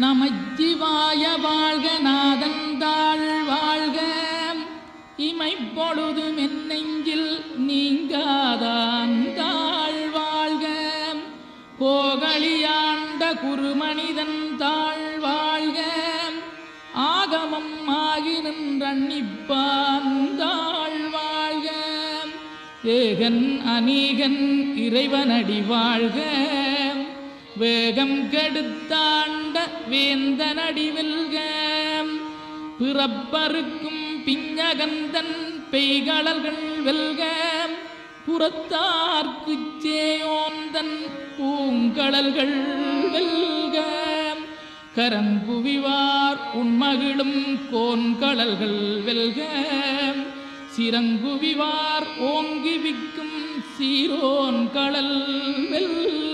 நமச்சிவாய வாழ்க நாதந்தாள் வாழ்க இமைப்பொழுதும் என் நெஞ்சில் நீங்காதாந்தாள் வாழ்க கோகலியாண்ட குருமனிதன் தாழ் வாழ்க ஆகமம் ஆகி நின்றன்னிப்பாந்தாள் வாழ்க ஏகன் அநீகன் இறைவனடி வாழ்க வேகம் கெடுத்தாண்ட வேந்தனடி வெல்க பிறப்பருக்கும் பிஞ்சகந்தன் பெய்களல்கள் வெல்க புறத்தார்க்குச் சேயோந்தன் பூங்கடல்கள் வெல்க கரங்குவிவார் உண்மகிழும் கோன்கடல்கள் வெல்க சிறங்குவிவார் ஓங்கி விக்கும் சீரோன் கடல் வெல்க.